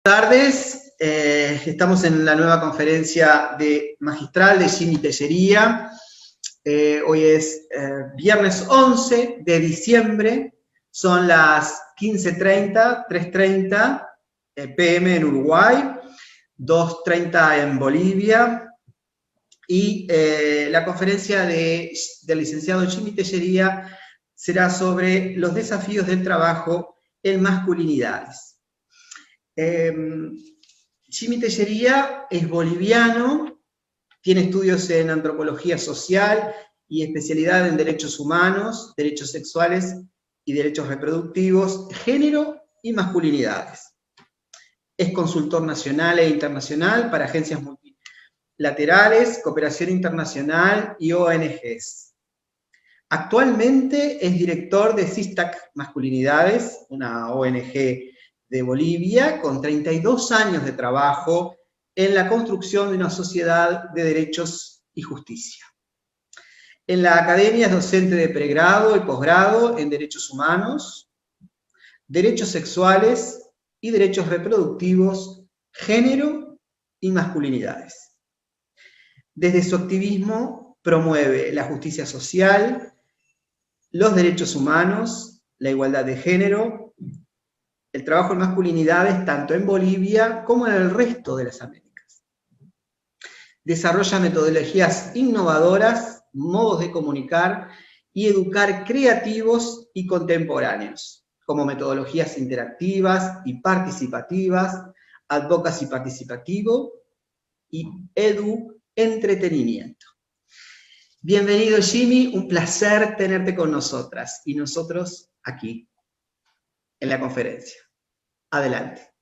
Tardes, estamos en la nueva conferencia magistral de Jimmy Tellería. Hoy es viernes 11 de diciembre, son las 15:30, 3:30 p.m. en Uruguay, 2:30 en Bolivia, y la conferencia del licenciado Jimmy Tellería será sobre los desafíos del trabajo en masculinidades. Jimmy Tellería es boliviano, tiene estudios en antropología social y especialidad en derechos humanos, derechos sexuales y derechos reproductivos, género y masculinidades. Es consultor nacional e internacional para agencias multilaterales, cooperación internacional y ONGs. Actualmente es director de SISTAC Masculinidades, una ONG de Bolivia, con 32 años de trabajo en la construcción de una sociedad de derechos y justicia. En la academia es docente de pregrado y posgrado en derechos humanos, derechos sexuales y derechos reproductivos, género y masculinidades. Desde su activismo promueve la justicia social, los derechos humanos, la igualdad de género, el trabajo en masculinidades tanto en Bolivia como en el resto de las Américas. Desarrolla metodologías innovadoras, modos de comunicar y educar creativos y contemporáneos, como metodologías interactivas y participativas, advocacy participativo y edu-entretenimiento. Bienvenido, Jimmy, un placer tenerte con nosotras y nosotros aquí en la conferencia. Adelante.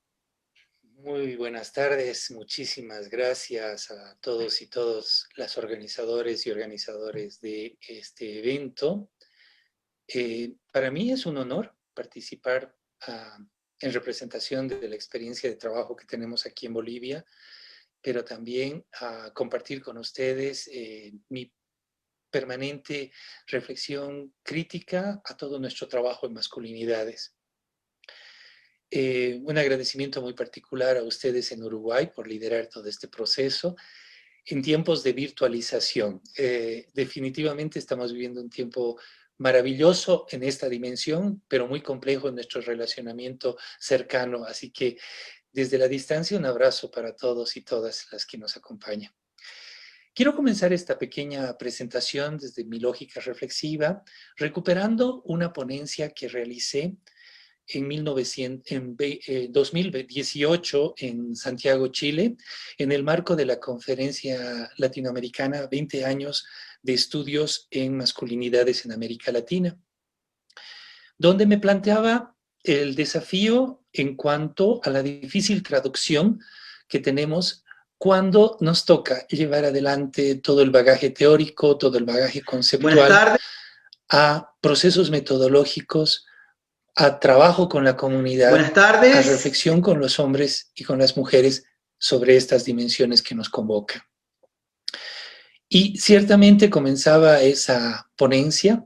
Muy buenas tardes, muchísimas gracias a todos y todas las organizadores y organizadores de este evento. Para mí es un honor participar en representación de la experiencia de trabajo que tenemos aquí en Bolivia, pero también compartir con ustedes mi permanente reflexión crítica a todo nuestro trabajo en masculinidades. Un agradecimiento muy particular a ustedes en Uruguay por liderar todo este proceso en tiempos de virtualización. Definitivamente estamos viviendo un tiempo maravilloso en esta dimensión, pero muy complejo en nuestro relacionamiento cercano. Así que desde la distancia un abrazo para todos y todas las que nos acompañan. Quiero comenzar esta pequeña presentación desde mi lógica reflexiva, recuperando una ponencia que realicé en 2018 en Santiago, Chile, en el marco de la Conferencia Latinoamericana 20 años de estudios en masculinidades en América Latina, donde me planteaba el desafío en cuanto a la difícil traducción que tenemos cuando nos toca llevar adelante todo el bagaje teórico, todo el bagaje conceptual a procesos metodológicos, a trabajo con la comunidad, buenas tardes, a reflexión con los hombres y con las mujeres sobre estas dimensiones que nos convocan. Y ciertamente comenzaba esa ponencia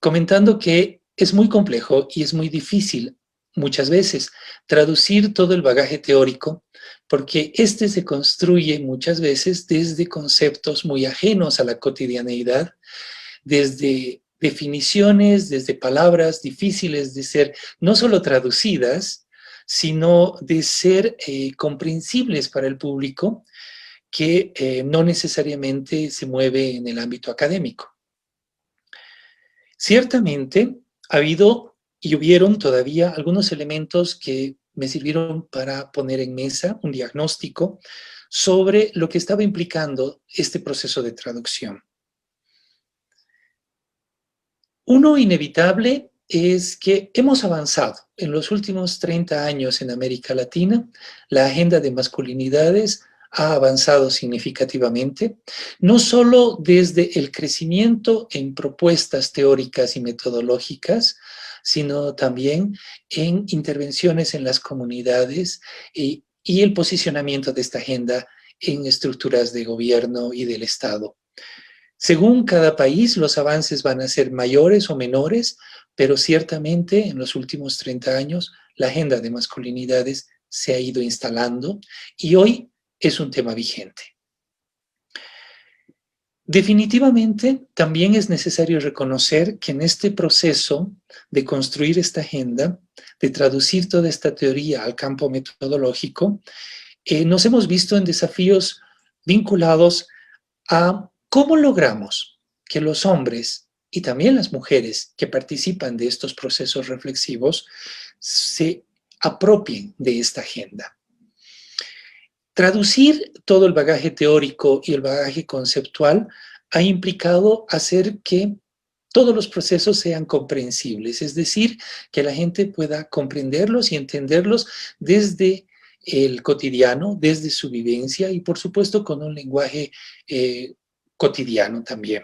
comentando que es muy complejo y es muy difícil muchas veces traducir todo el bagaje teórico, porque este se construye muchas veces desde conceptos muy ajenos a la cotidianeidad, desde definiciones, desde palabras difíciles de ser no solo traducidas, sino de ser comprensibles para el público que no necesariamente se mueve en el ámbito académico. Ciertamente ha habido y hubieron todavía algunos elementos que me sirvieron para poner en mesa un diagnóstico sobre lo que estaba implicando este proceso de traducción. Uno inevitable es que hemos avanzado en los últimos 30 años en América Latina. La agenda de masculinidades ha avanzado significativamente, no solo desde el crecimiento en propuestas teóricas y metodológicas, sino también en intervenciones en las comunidades y el posicionamiento de esta agenda en estructuras de gobierno y del Estado. Según cada país, los avances van a ser mayores o menores, pero ciertamente en los últimos 30 años la agenda de masculinidades se ha ido instalando y hoy es un tema vigente. Definitivamente, también es necesario reconocer que en este proceso de construir esta agenda, de traducir toda esta teoría al campo metodológico, nos hemos visto en desafíos vinculados a cómo logramos que los hombres y también las mujeres que participan de estos procesos reflexivos se apropien de esta agenda. Traducir todo el bagaje teórico y el bagaje conceptual ha implicado hacer que todos los procesos sean comprensibles, es decir, que la gente pueda comprenderlos y entenderlos desde el cotidiano, desde su vivencia y, por supuesto, con un lenguaje cotidiano también.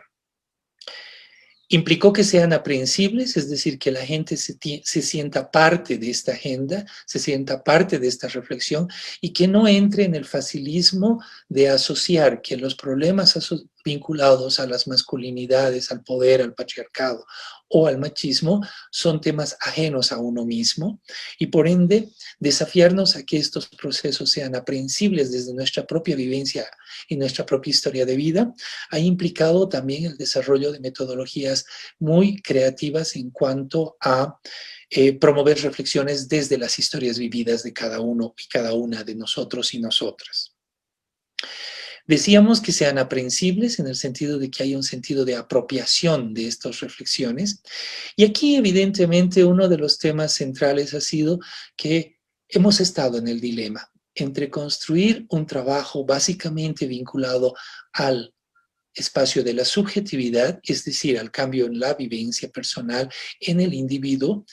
Implicó que sean aprehensibles, es decir, que la gente se sienta parte de esta agenda, se sienta parte de esta reflexión y que no entre en el facilismo de asociar que los problemas vinculados a las masculinidades, al poder, al patriarcado o al machismo son temas ajenos a uno mismo y por ende desafiarnos a que estos procesos sean aprehensibles desde nuestra propia vivencia y nuestra propia historia de vida ha implicado también el desarrollo de metodologías muy creativas en cuanto a promover reflexiones desde las historias vividas de cada uno y cada una de nosotros y nosotras. Decíamos que sean aprehensibles en el sentido de que haya un sentido de apropiación de estas reflexiones. Y aquí, evidentemente, uno de los temas centrales ha sido que hemos estado en el dilema entre construir un trabajo básicamente vinculado al espacio de la subjetividad, es decir, al cambio en la vivencia personal en el individuo,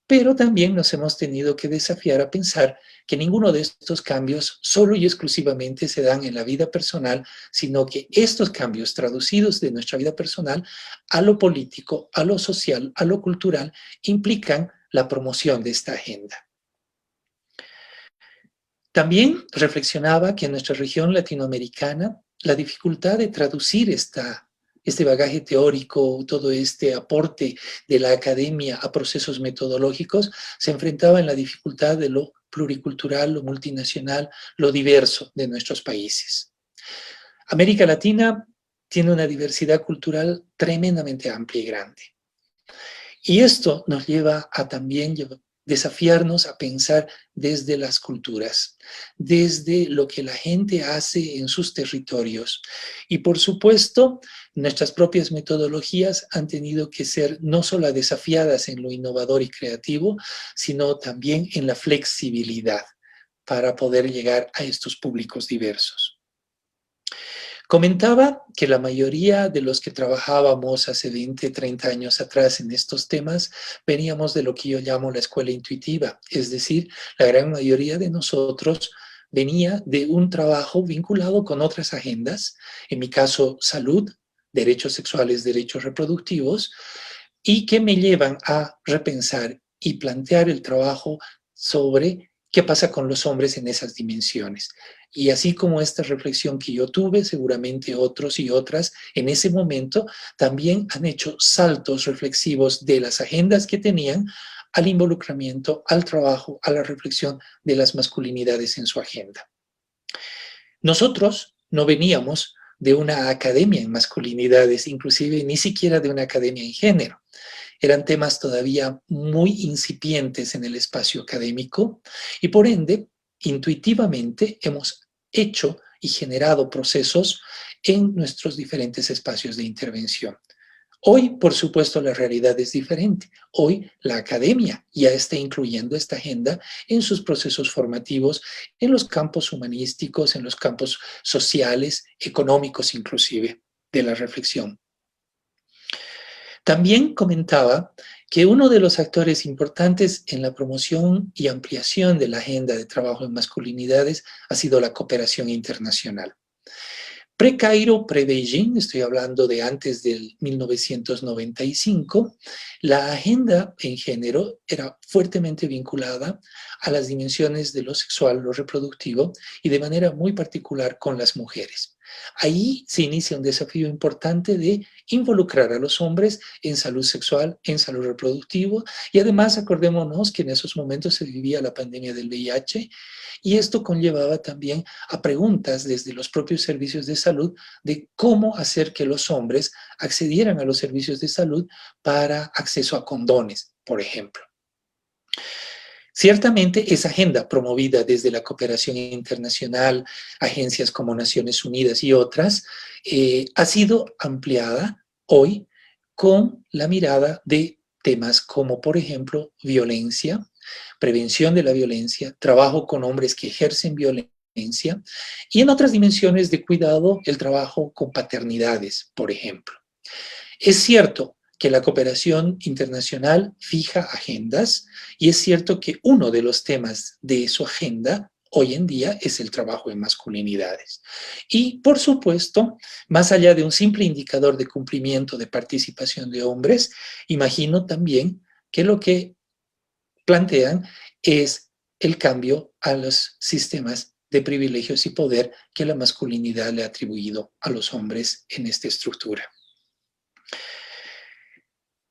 pero también nos hemos tenido que desafiar a pensar que ninguno de estos cambios solo y exclusivamente se dan en la vida personal, sino que estos cambios traducidos de nuestra vida personal a lo político, a lo social, a lo cultural, implican la promoción de esta agenda. También reflexionaba que en nuestra región latinoamericana la dificultad de traducir este bagaje teórico, todo este aporte de la academia a procesos metodológicos, se enfrentaba en la dificultad de lo pluricultural, lo multinacional, lo diverso de nuestros países. América Latina tiene una diversidad cultural tremendamente amplia y grande. Y esto nos lleva a también desafiarnos a pensar desde las culturas, desde lo que la gente hace en sus territorios. Y por supuesto, nuestras propias metodologías han tenido que ser no solo desafiadas en lo innovador y creativo, sino también en la flexibilidad para poder llegar a estos públicos diversos. Comentaba que la mayoría de los que trabajábamos hace 20, 30 años atrás en estos temas veníamos de lo que yo llamo la escuela intuitiva, es decir, la gran mayoría de nosotros venía de un trabajo vinculado con otras agendas, en mi caso salud, derechos sexuales, derechos reproductivos, y que me llevan a repensar y plantear el trabajo sobre qué pasa con los hombres en esas dimensiones. Y así como esta reflexión que yo tuve, seguramente otros y otras en ese momento también han hecho saltos reflexivos de las agendas que tenían al involucramiento, al trabajo, a la reflexión de las masculinidades en su agenda. Nosotros no veníamos de una academia en masculinidades, inclusive ni siquiera de una academia en género. Eran temas todavía muy incipientes en el espacio académico y por ende, intuitivamente hemos hecho y generado procesos en nuestros diferentes espacios de intervención. Hoy, por supuesto, la realidad es diferente. Hoy la academia ya está incluyendo esta agenda en sus procesos formativos, en los campos humanísticos, en los campos sociales, económicos inclusive, de la reflexión. También comentaba que uno de los actores importantes en la promoción y ampliación de la agenda de trabajo en masculinidades ha sido la cooperación internacional. Pre-Cairo, pre-Beijing, estoy hablando de antes del 1995, la agenda en género era fuertemente vinculada a las dimensiones de lo sexual, lo reproductivo y de manera muy particular con las mujeres. Ahí se inicia un desafío importante de involucrar a los hombres en salud sexual, en salud reproductiva, y además acordémonos que en esos momentos se vivía la pandemia del VIH, y esto conllevaba también a preguntas desde los propios servicios de salud de cómo hacer que los hombres accedieran a los servicios de salud para acceso a condones, por ejemplo. Ciertamente, esa agenda promovida desde la cooperación internacional, agencias como Naciones Unidas y otras, ha sido ampliada hoy con la mirada de temas como, por ejemplo, violencia, prevención de la violencia, trabajo con hombres que ejercen violencia y en otras dimensiones de cuidado, el trabajo con paternidades, por ejemplo. Es cierto que la cooperación internacional fija agendas y es cierto que uno de los temas de su agenda hoy en día es el trabajo en masculinidades. Y, por supuesto, más allá de un simple indicador de cumplimiento de participación de hombres, imagino también que lo que plantean es el cambio a los sistemas de privilegios y poder que la masculinidad le ha atribuido a los hombres en esta estructura.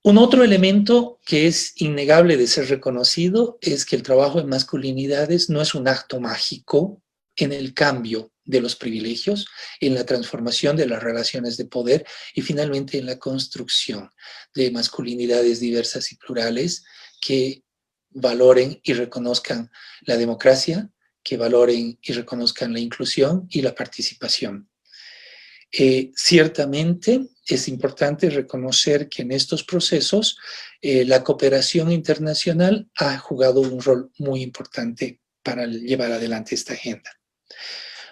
Un otro elemento que es innegable de ser reconocido es que el trabajo en masculinidades no es un acto mágico en el cambio de los privilegios, en la transformación de las relaciones de poder y finalmente en la construcción de masculinidades diversas y plurales que valoren y reconozcan la democracia, que valoren y reconozcan la inclusión y la participación. Ciertamente es importante reconocer que en estos procesos la cooperación internacional ha jugado un rol muy importante para llevar adelante esta agenda.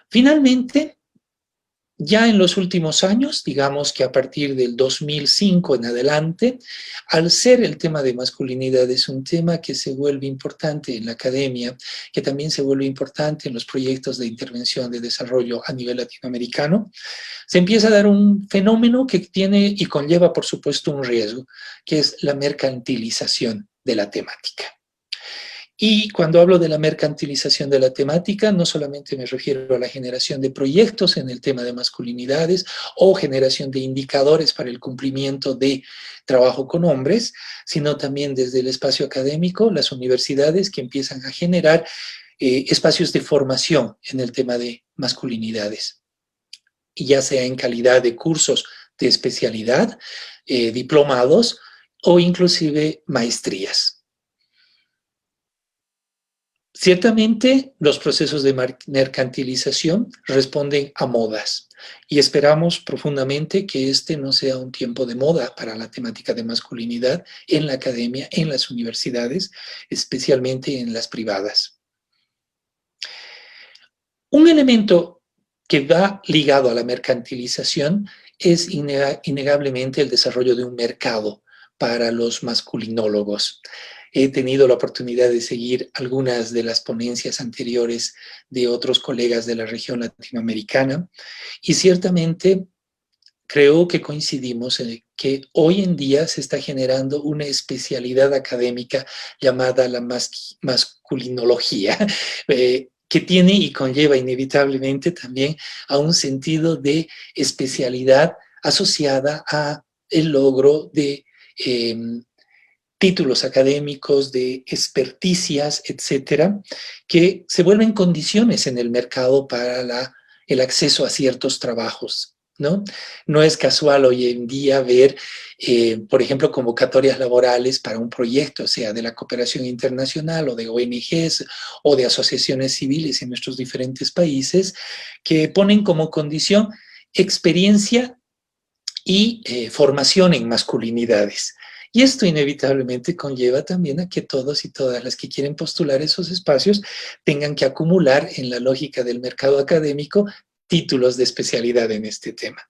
Finalmente, ya en los últimos años, digamos que a partir del 2005 en adelante, al ser el tema de masculinidad es un tema que se vuelve importante en la academia, que también se vuelve importante en los proyectos de intervención de desarrollo a nivel latinoamericano, se empieza a dar un fenómeno que tiene y conlleva, por supuesto, un riesgo, que es la mercantilización de la temática. Y cuando hablo de la mercantilización de la temática, no solamente me refiero a la generación de proyectos en el tema de masculinidades o generación de indicadores para el cumplimiento de trabajo con hombres, sino también desde el espacio académico, las universidades que empiezan a generar espacios de formación en el tema de masculinidades, y ya sea en calidad de cursos de especialidad, diplomados o inclusive maestrías. Ciertamente, los procesos de mercantilización responden a modas y esperamos profundamente que este no sea un tiempo de moda para la temática de masculinidad en la academia, en las universidades, especialmente en las privadas. Un elemento que va ligado a la mercantilización es innegablemente el desarrollo de un mercado para los masculinólogos. He tenido la oportunidad de seguir algunas de las ponencias anteriores de otros colegas de la región latinoamericana y ciertamente creo que coincidimos en que hoy en día se está generando una especialidad académica llamada la masculinología, que tiene y conlleva inevitablemente también a un sentido de especialidad asociada a el logro de títulos académicos, de experticias, etcétera, que se vuelven condiciones en el mercado para el acceso a ciertos trabajos, ¿no? No es casual hoy en día ver, por ejemplo, convocatorias laborales para un proyecto, sea de la cooperación internacional o de ONGs o de asociaciones civiles en nuestros diferentes países, que ponen como condición experiencia y formación en masculinidades. Y esto inevitablemente conlleva también a que todos y todas las que quieren postular esos espacios tengan que acumular en la lógica del mercado académico títulos de especialidad en este tema.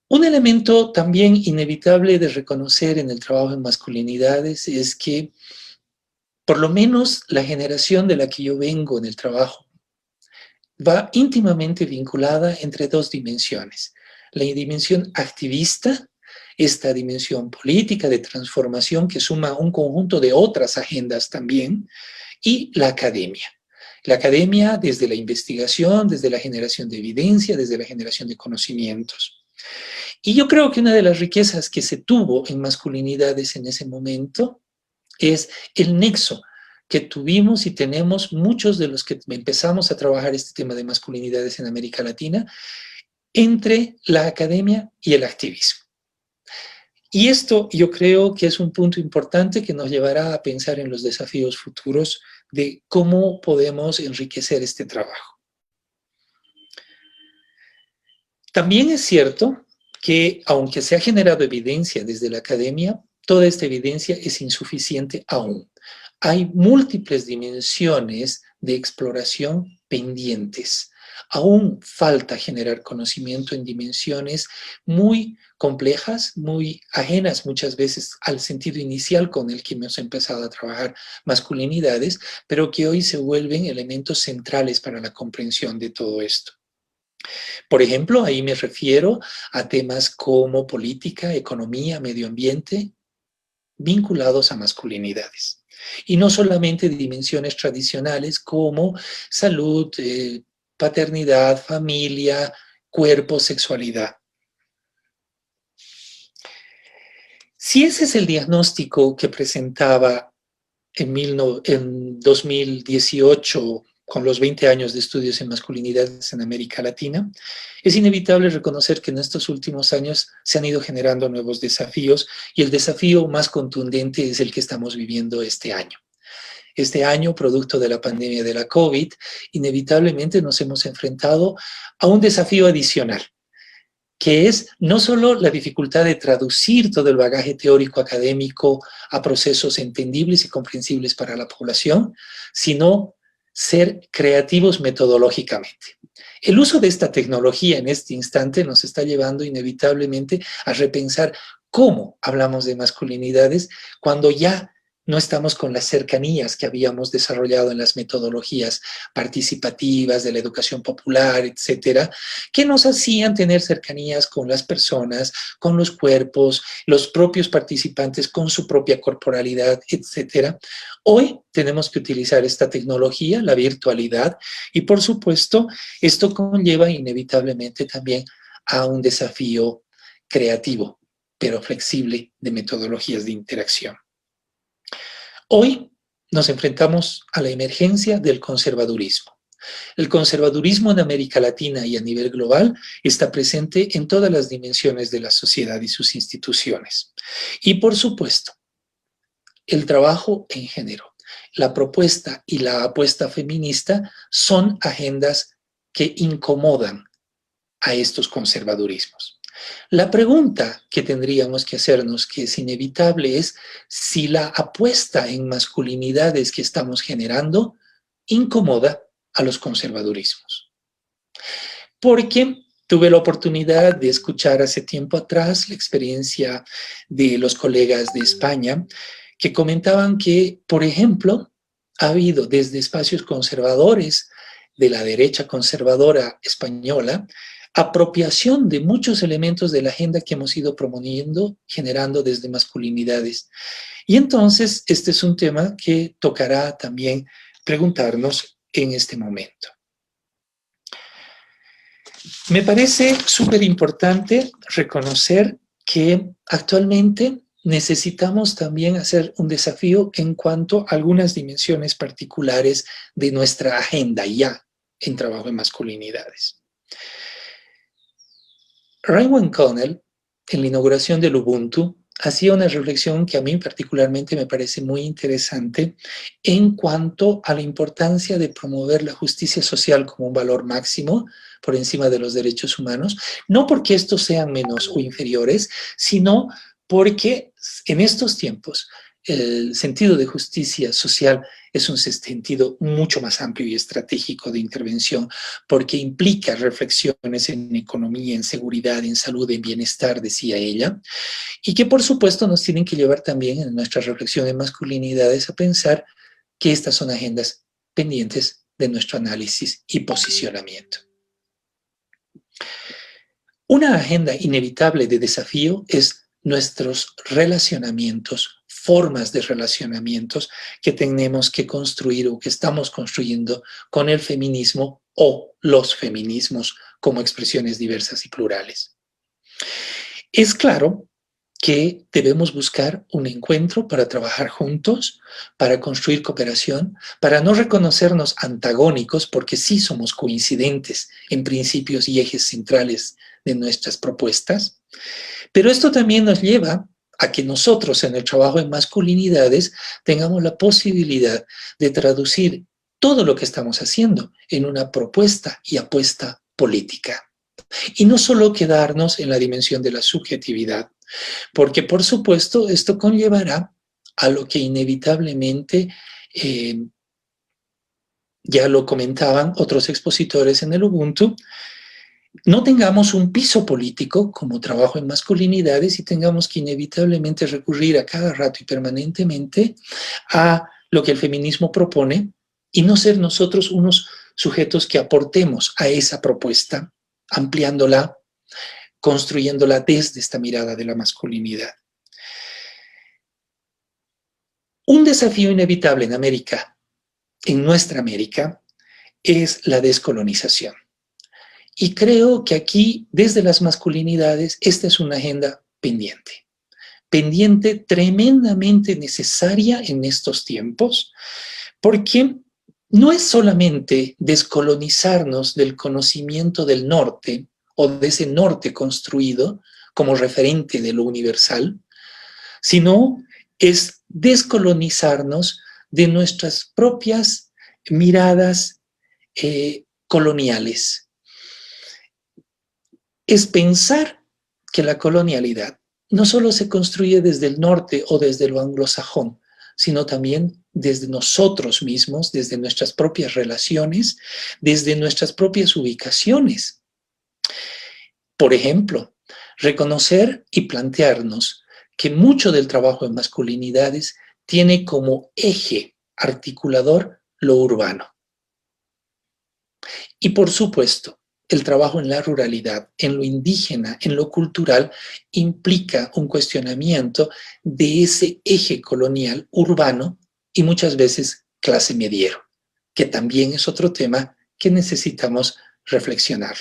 Un elemento también inevitable de reconocer en el trabajo en masculinidades es que, por lo menos la generación de la que yo vengo en el trabajo, va íntimamente vinculada entre dos dimensiones. La dimensión activista, esta dimensión política de transformación que suma un conjunto de otras agendas también, y la academia. La academia desde la investigación, desde la generación de evidencia, desde la generación de conocimientos. Y yo creo que una de las riquezas que se tuvo en masculinidades en ese momento es el nexo que tuvimos y tenemos muchos de los que empezamos a trabajar este tema de masculinidades en América Latina entre la academia y el activismo. Y esto yo creo que es un punto importante que nos llevará a pensar en los desafíos futuros de cómo podemos enriquecer este trabajo. También es cierto que, aunque se ha generado evidencia desde la academia, toda esta evidencia es insuficiente aún. Hay múltiples dimensiones de exploración pendientes. Aún falta generar conocimiento en dimensiones muy complejas, muy ajenas muchas veces al sentido inicial con el que hemos empezado a trabajar masculinidades, pero que hoy se vuelven elementos centrales para la comprensión de todo esto. Por ejemplo, ahí me refiero a temas como política, economía, medio ambiente, vinculados a masculinidades. Y no solamente dimensiones tradicionales como salud, paternidad, familia, cuerpo, sexualidad. Si ese es el diagnóstico que presentaba en 2018 con los 20 años de estudios en masculinidades en América Latina, es inevitable reconocer que en estos últimos años se han ido generando nuevos desafíos y el desafío más contundente es el que estamos viviendo este año. Este año, producto de la pandemia de la COVID, inevitablemente nos hemos enfrentado a un desafío adicional, que es no solo la dificultad de traducir todo el bagaje teórico académico a procesos entendibles y comprensibles para la población, sino ser creativos metodológicamente. El uso de esta tecnología en este instante nos está llevando inevitablemente a repensar cómo hablamos de masculinidades cuando ya no estamos con las cercanías que habíamos desarrollado en las metodologías participativas de la educación popular, etcétera, que nos hacían tener cercanías con las personas, con los cuerpos, los propios participantes con su propia corporalidad, etcétera. Hoy tenemos que utilizar esta tecnología, la virtualidad, y por supuesto, esto conlleva inevitablemente también a un desafío creativo, pero flexible de metodologías de interacción. Hoy nos enfrentamos a la emergencia del conservadurismo. El conservadurismo en América Latina y a nivel global está presente en todas las dimensiones de la sociedad y sus instituciones. Y por supuesto, el trabajo en género, la propuesta y la apuesta feminista son agendas que incomodan a estos conservadurismos. La pregunta que tendríamos que hacernos, que es inevitable, es si la apuesta en masculinidades que estamos generando incomoda a los conservadurismos. Porque tuve la oportunidad de escuchar hace tiempo atrás la experiencia de los colegas de España que comentaban que, por ejemplo, ha habido desde espacios conservadores de la derecha conservadora española apropiación de muchos elementos de la agenda que hemos ido promoviendo, generando desde masculinidades. Y entonces este es un tema que tocará también preguntarnos en este momento. Me parece súper importante reconocer que actualmente necesitamos también hacer un desafío en cuanto a algunas dimensiones particulares de nuestra agenda ya en trabajo en masculinidades. Raymond Connell, en la inauguración del Ubuntu, hacía una reflexión que a mí particularmente me parece muy interesante en cuanto a la importancia de promover la justicia social como un valor máximo por encima de los derechos humanos, no porque estos sean menos o inferiores, sino porque en estos tiempos el sentido de justicia social es un sentido mucho más amplio y estratégico de intervención, porque implica reflexiones en economía, en seguridad, en salud, en bienestar, decía ella, y que por supuesto nos tienen que llevar también en nuestra reflexión de masculinidades a pensar que estas son agendas pendientes de nuestro análisis y posicionamiento. Una agenda inevitable de desafío es nuestros relacionamientos formas de relacionamientos que tenemos que construir o que estamos construyendo con el feminismo o los feminismos como expresiones diversas y plurales. Es claro que debemos buscar un encuentro para trabajar juntos, para construir cooperación, para no reconocernos antagónicos, porque sí somos coincidentes en principios y ejes centrales de nuestras propuestas. Pero esto también nos lleva a que nosotros en el trabajo en masculinidades tengamos la posibilidad de traducir todo lo que estamos haciendo en una propuesta y apuesta política. Y no solo quedarnos en la dimensión de la subjetividad, porque por supuesto esto conllevará a lo que inevitablemente, ya lo comentaban otros expositores en el Ubuntu, no tengamos un piso político como trabajo en masculinidades y tengamos que inevitablemente recurrir a cada rato y permanentemente a lo que el feminismo propone y no ser nosotros unos sujetos que aportemos a esa propuesta, ampliándola, construyéndola desde esta mirada de la masculinidad. Un desafío inevitable en América, en nuestra América, es la descolonización. Y creo que aquí, desde las masculinidades, esta es una agenda pendiente, tremendamente necesaria en estos tiempos, porque no es solamente descolonizarnos del conocimiento del norte o de ese norte construido como referente de lo universal, sino es descolonizarnos de nuestras propias miradas coloniales. Es pensar que la colonialidad no solo se construye desde el norte o desde lo anglosajón, sino también desde nosotros mismos, desde nuestras propias relaciones, desde nuestras propias ubicaciones. Por ejemplo, reconocer y plantearnos que mucho del trabajo en masculinidades tiene como eje articulador lo urbano. Y por supuesto, el trabajo en la ruralidad, en lo indígena, en lo cultural, implica un cuestionamiento de ese eje colonial urbano y muchas veces clase mediero, que también es otro tema que necesitamos reflexionar.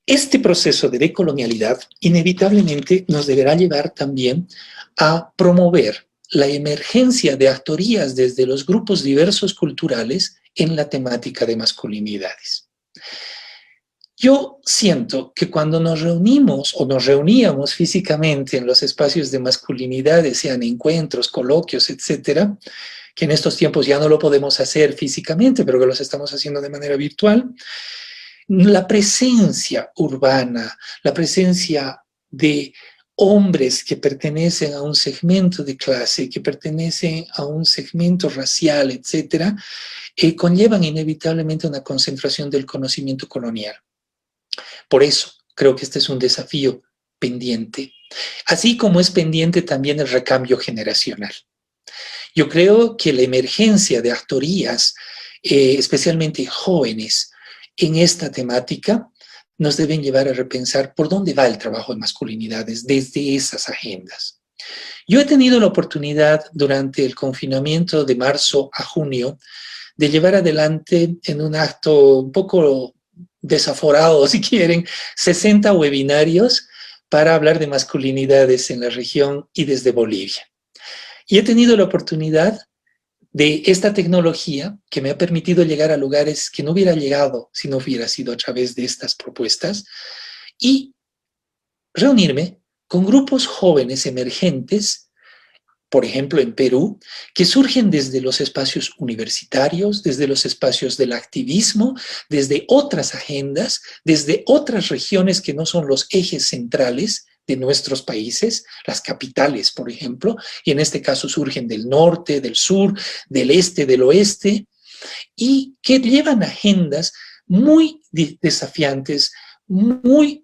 Este proceso de decolonialidad inevitablemente nos deberá llevar también a promover la emergencia de actorías desde los grupos diversos culturales en la temática de masculinidades. Yo siento que cuando nos reunimos o nos reuníamos físicamente en los espacios de masculinidades, sean encuentros, coloquios, etcétera, que en estos tiempos ya no lo podemos hacer físicamente, pero que los estamos haciendo de manera virtual, la presencia urbana, la presencia de hombres que pertenecen a un segmento de clase, que pertenecen a un segmento racial, etcétera, conllevan inevitablemente una concentración del conocimiento colonial. Por eso creo que este es un desafío pendiente, así como es pendiente también el recambio generacional. Yo creo que la emergencia de actorías, especialmente jóvenes, en esta temática, nos deben llevar a repensar por dónde va el trabajo de masculinidades desde esas agendas. Yo he tenido la oportunidad durante el confinamiento de marzo a junio de llevar adelante en un acto un poco desaforado, si quieren, 60 webinarios para hablar de masculinidades en la región y desde Bolivia. Y he tenido la oportunidad de esta tecnología que me ha permitido llegar a lugares que no hubiera llegado si no hubiera sido a través de estas propuestas y reunirme con grupos jóvenes emergentes, por ejemplo en Perú, que surgen desde los espacios universitarios, desde los espacios del activismo, desde otras agendas, desde otras regiones que no son los ejes centrales de nuestros países, las capitales, por ejemplo, y en este caso surgen del norte, del sur, del este, del oeste, y que llevan agendas muy desafiantes, muy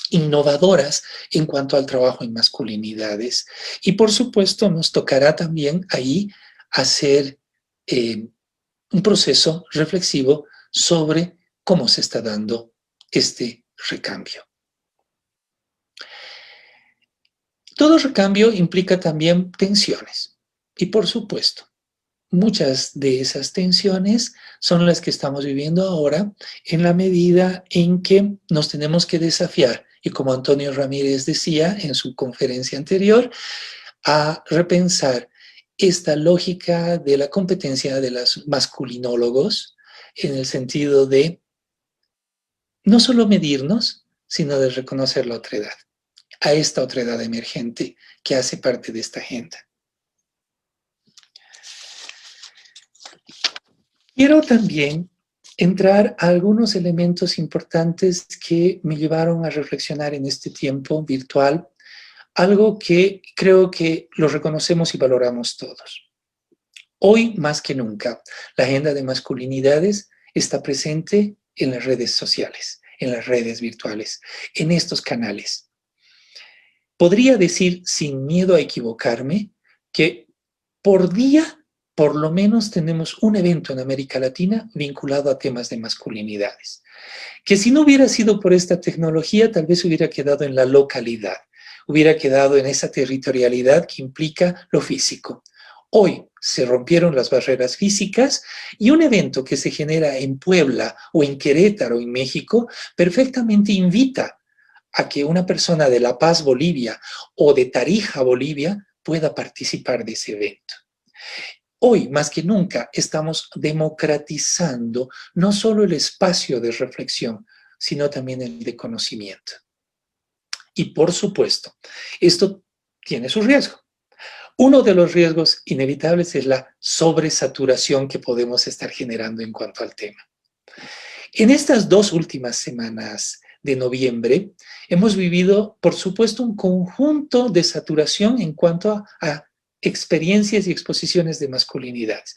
innovadoras en cuanto al trabajo en masculinidades. Y por supuesto nos tocará también ahí hacer un proceso reflexivo sobre cómo se está dando este recambio. Todo recambio implica también tensiones. Y por supuesto, muchas de esas tensiones son las que estamos viviendo ahora en la medida en que nos tenemos que desafiar, y como Antonio Ramírez decía en su conferencia anterior, a repensar esta lógica de la competencia de los masculinólogos en el sentido de no solo medirnos, sino de reconocer la otredad, a esta otredad emergente que hace parte de esta agenda. Quiero también entrar a algunos elementos importantes que me llevaron a reflexionar en este tiempo virtual, algo que creo que lo reconocemos y valoramos todos. Hoy, más que nunca, la agenda de masculinidades está presente en las redes sociales, en las redes virtuales, en estos canales. Podría decir, sin miedo a equivocarme, que por día, por lo menos tenemos un evento en América Latina vinculado a temas de masculinidades, que si no hubiera sido por esta tecnología, tal vez hubiera quedado en la localidad, hubiera quedado en esa territorialidad que implica lo físico. Hoy se rompieron las barreras físicas y un evento que se genera en Puebla o en Querétaro, en México, perfectamente invita a que una persona de La Paz, Bolivia, o de Tarija, Bolivia, pueda participar de ese evento. Hoy, más que nunca, estamos democratizando no solo el espacio de reflexión, sino también el de conocimiento. Y por supuesto, esto tiene su riesgo. Uno de los riesgos inevitables es la sobresaturación que podemos estar generando en cuanto al tema. En estas 2 últimas semanas de noviembre, hemos vivido, por supuesto, un conjunto de saturación en cuanto a experiencias y exposiciones de masculinidades.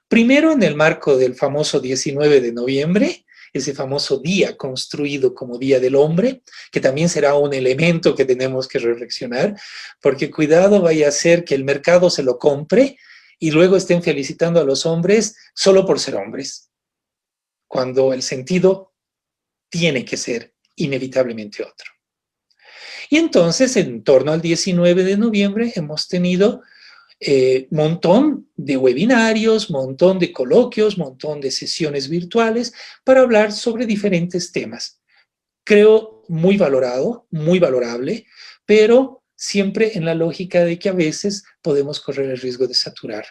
Primero, en el marco del famoso 19 de noviembre, ese famoso día construido como Día del Hombre, que también será un elemento que tenemos que reflexionar, porque cuidado vaya a ser que el mercado se lo compre y luego estén felicitando a los hombres solo por ser hombres, cuando el sentido tiene que ser inevitablemente otro. Y entonces, en torno al 19 de noviembre, hemos tenido montón de webinarios, montón de coloquios, montón de sesiones virtuales para hablar sobre diferentes temas. Creo muy valorado, muy valorable, pero siempre en la lógica de que a veces podemos correr el riesgo de saturar.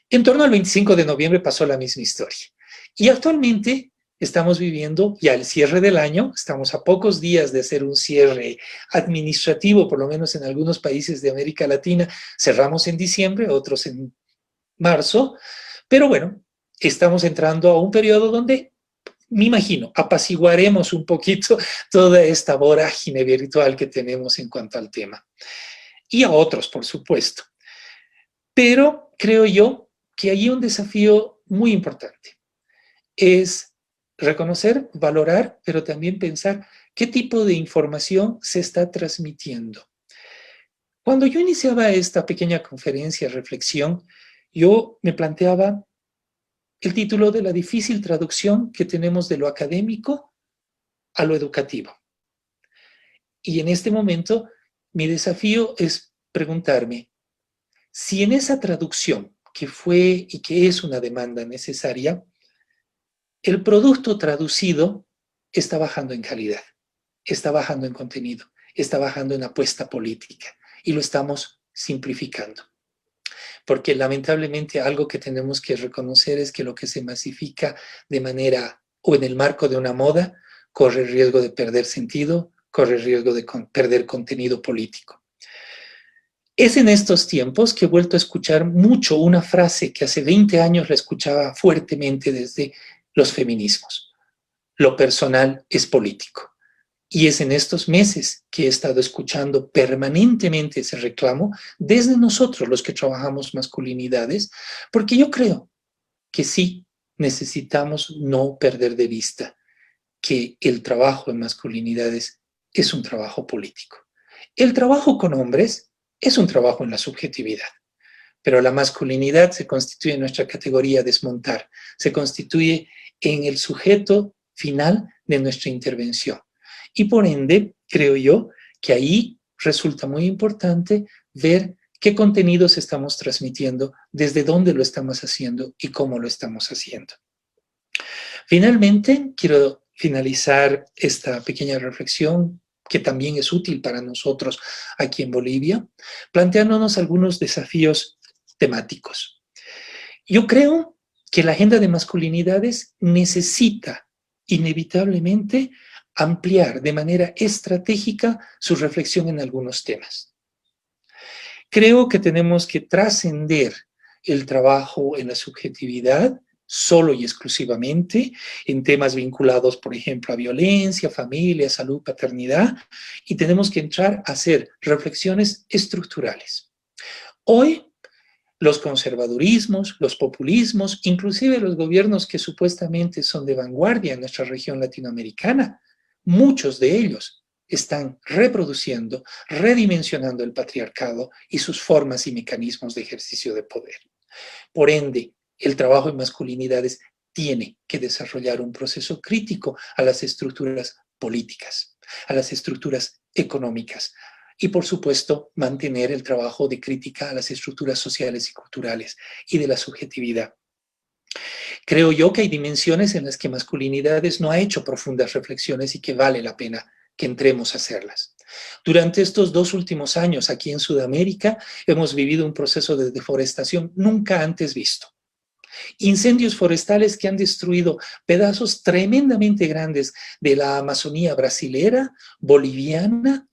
En torno al 25 de noviembre pasó la misma historia. Y actualmente estamos viviendo ya el cierre del año, estamos a pocos días de hacer un cierre administrativo, por lo menos en algunos países de América Latina, cerramos en diciembre, otros en marzo, pero bueno, estamos entrando a un periodo donde, me imagino, apaciguaremos un poquito toda esta vorágine virtual que tenemos en cuanto al tema. Y a otros, por supuesto. Pero creo yo que hay un desafío muy importante. Es reconocer, valorar, pero también pensar qué tipo de información se está transmitiendo. Cuando yo iniciaba esta pequeña conferencia, reflexión, yo me planteaba el título de la difícil traducción que tenemos de lo académico a lo educativo. Y en este momento, mi desafío es preguntarme si en esa traducción, que fue y que es una demanda necesaria, el producto traducido está bajando en calidad, está bajando en contenido, está bajando en apuesta política y lo estamos simplificando. Porque lamentablemente algo que tenemos que reconocer es que lo que se masifica de manera o en el marco de una moda corre el riesgo de perder sentido, corre el riesgo de perder contenido político. Es en estos tiempos que he vuelto a escuchar mucho una frase que hace 20 años la escuchaba fuertemente desde los feminismos. Lo personal es político. Y es en estos meses que he estado escuchando permanentemente ese reclamo desde nosotros, los que trabajamos masculinidades, porque yo creo que sí necesitamos no perder de vista que el trabajo en masculinidades es un trabajo político. El trabajo con hombres es un trabajo en la subjetividad, pero la masculinidad se constituye en nuestra categoría desmontar, se constituye en el sujeto final de nuestra intervención. Y por ende, creo yo que ahí resulta muy importante ver qué contenidos estamos transmitiendo, desde dónde lo estamos haciendo y cómo lo estamos haciendo. Finalmente, quiero finalizar esta pequeña reflexión que también es útil para nosotros aquí en Bolivia, planteándonos algunos desafíos temáticos. Yo creo que la agenda de masculinidades necesita inevitablemente ampliar de manera estratégica su reflexión en algunos temas. Creo que tenemos que trascender el trabajo en la subjetividad solo y exclusivamente en temas vinculados, por ejemplo, a violencia, familia, salud, paternidad, y tenemos que entrar a hacer reflexiones estructurales. Hoy, los conservadurismos, los populismos, inclusive los gobiernos que supuestamente son de vanguardia en nuestra región latinoamericana, muchos de ellos están reproduciendo, redimensionando el patriarcado y sus formas y mecanismos de ejercicio de poder. Por ende, el trabajo en masculinidades tiene que desarrollar un proceso crítico a las estructuras políticas, a las estructuras económicas y, por supuesto, mantener el trabajo de crítica a las estructuras sociales y culturales y de la subjetividad. Creo yo que hay dimensiones en las que masculinidades no ha hecho profundas reflexiones y que vale la pena que entremos a hacerlas. Durante estos 2 últimos años aquí en Sudamérica hemos vivido un proceso de deforestación nunca antes visto. Incendios forestales que han destruido pedazos tremendamente grandes de la Amazonía brasilera, boliviana,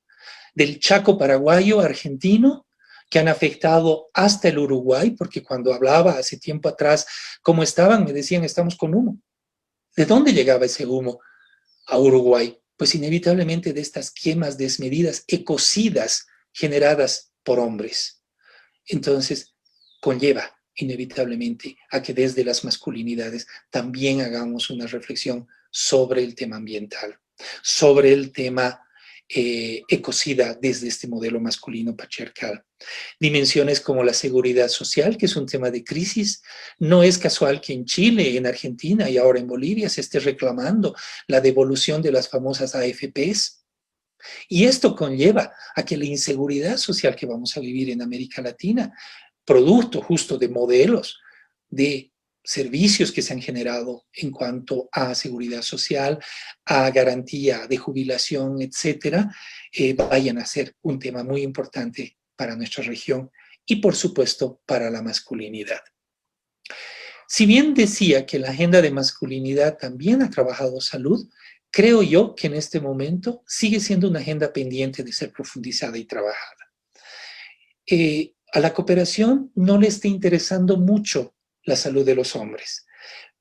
del Chaco paraguayo, argentino, que han afectado hasta el Uruguay, porque cuando hablaba hace tiempo atrás cómo estaban, me decían, estamos con humo. ¿De dónde llegaba ese humo a Uruguay? Pues inevitablemente de estas quemas desmedidas, ecocidas, generadas por hombres. Entonces, conlleva inevitablemente a que desde las masculinidades también hagamos una reflexión sobre el tema ambiental, sobre el tema ecocida desde este modelo masculino patriarcal. Dimensiones como la seguridad social, que es un tema de crisis. No es casual que en Chile, en Argentina y ahora en Bolivia se esté reclamando la devolución de las famosas AFPs. Y esto conlleva a que la inseguridad social que vamos a vivir en América Latina, producto justo de modelos de servicios que se han generado en cuanto a seguridad social, a garantía de jubilación, etcétera, vayan a ser un tema muy importante para nuestra región y, por supuesto, para la masculinidad. Si bien decía que la agenda de masculinidad también ha trabajado salud, creo yo que en este momento sigue siendo una agenda pendiente de ser profundizada y trabajada. A la cooperación no le está interesando mucho la salud de los hombres.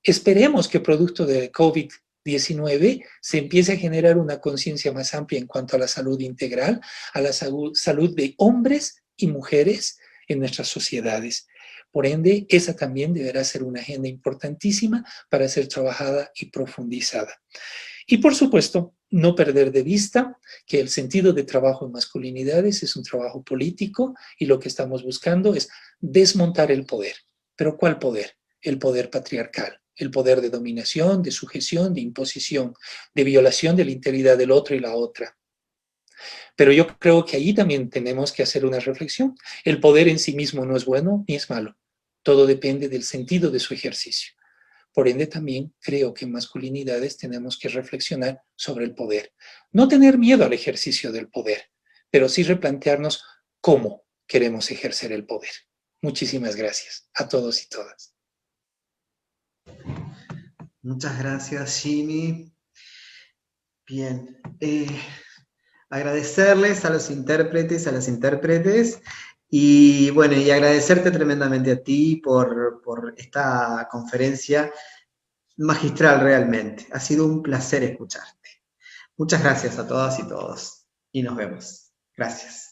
Esperemos que producto de COVID-19 se empiece a generar una conciencia más amplia en cuanto a la salud integral, a la salud de hombres y mujeres en nuestras sociedades. Por ende, esa también deberá ser una agenda importantísima para ser trabajada y profundizada. Y por supuesto, no perder de vista que el sentido de trabajo en masculinidades es un trabajo político y lo que estamos buscando es desmontar el poder. ¿Pero cuál poder? El poder patriarcal, el poder de dominación, de sujeción, de imposición, de violación de la integridad del otro y la otra. Pero yo creo que ahí también tenemos que hacer una reflexión. El poder en sí mismo no es bueno ni es malo. Todo depende del sentido de su ejercicio. Por ende, también creo que en masculinidades tenemos que reflexionar sobre el poder. No tener miedo al ejercicio del poder, pero sí replantearnos cómo queremos ejercer el poder. Muchísimas gracias a todos y todas. Muchas gracias, Jimmy. Bien. Agradecerles a los intérpretes, a las intérpretes, y bueno, y agradecerte tremendamente a ti por esta conferencia magistral realmente. Ha sido un placer escucharte. Muchas gracias a todas y todos, y nos vemos. Gracias.